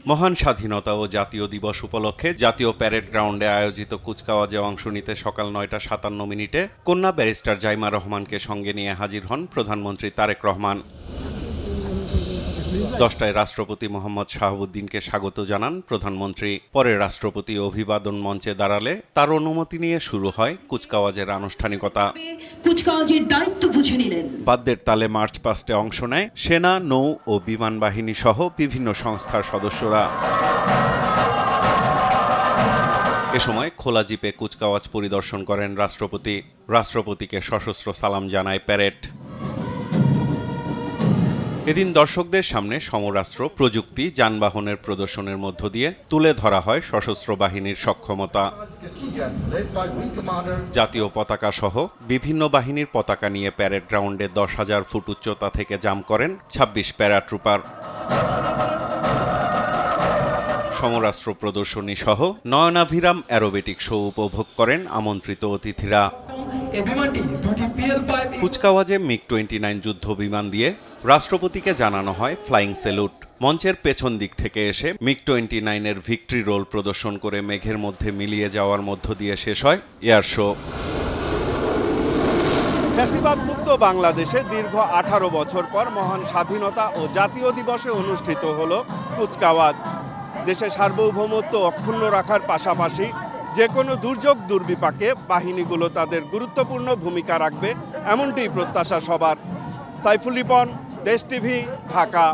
মহান স্বাধীনতা ও জাতীয় দিবস উপলক্ষে জাতীয় প্যারেড গ্রাউন্ডে আয়োজিত কুচকাওয়াজে অংশ নিতে সকাল ৯টা ৫৭ মিনিটে কন্যা ব্যারিস্টার জাইমা রহমানকে সঙ্গে নিয়ে হাজির হন প্রধানমন্ত্রী তারেক রহমান। 10টায় রাষ্ট্রপতি মোহাম্মদ শাহাবুদ্দিনকে স্বাগত জানান প্রধানমন্ত্রী। পরে রাষ্ট্রপতি অভিবাদন মঞ্চে দাঁড়ালে তার অনুমতি নিয়ে শুরু হয় কুচকাওয়াজের আনুষ্ঠানিকতা। কুচকাওয়াজের দায়িত্ব বুঝে নিলেন। বাদ্যের তালে মার্চ পাস্টে অংশ নেয় সেনা, নৌ ও বিমান বাহিনী সহ বিভিন্ন সংস্থার সদস্যরা। এ সময় খোলা জিপে কুচকাওয়াজ পরিদর্শন করেন রাষ্ট্রপতি। রাষ্ট্রপতিকে সশস্ত্র সালাম জানায় প্যারেড। এদিন দর্শকদের সামনে সমরাস্ত্র, প্রযুক্তি, যানবাহনের প্রদর্শনের মধ্য দিয়ে তুলে ধরা হয় সশস্ত্র বাহিনীর সক্ষমতা। জাতীয় পতাকা সহ বিভিন্ন বাহিনীর পতাকা নিয়ে প্যারেড গ্রাউন্ডে 10,000 ফুট উচ্চতা থেকে জাম্প করেন 26 প্যারাট্রুপার। সমরাস্ত্র প্রদর্শনী সহ নয়নাভিরাম অ্যারোবেটিক শো উপভোগ করেন আমন্ত্রিত অতিথিরা। কুচকাওয়াজে মিগ-29 যুদ্ধ বিমান দিয়ে রাষ্ট্রপতিকে জানানো হয় ফ্লাইং স্যালুট। মঞ্চের পেছন দিক থেকে এসে মিগ-29-এর ভিক্টরি রোল প্রদর্শন করে মেঘের মধ্যে মিলিয়ে যাওয়ার মধ্য দিয়ে শেষ হয় এয়ার শো। ফ্যাসিবাদ মুক্ত বাংলাদেশে দীর্ঘ 18 বছর পর মহান স্বাধীনতা ও জাতীয় দিবসে অনুষ্ঠিত হল কুচকাওয়াজ। দেশের সার্বভৌমত্ব অক্ষুণ্ণ রাখার পাশাপাশি যে কোনো দুর্যোগ দুর্বিপাকে বাহিনীগুলো তাদের গুরুত্বপূর্ণ ভূমিকা রাখবে, এমনটি প্রত্যাশা সবার। সাইফুল রিপন, দেশ টিভি, ঢাকা।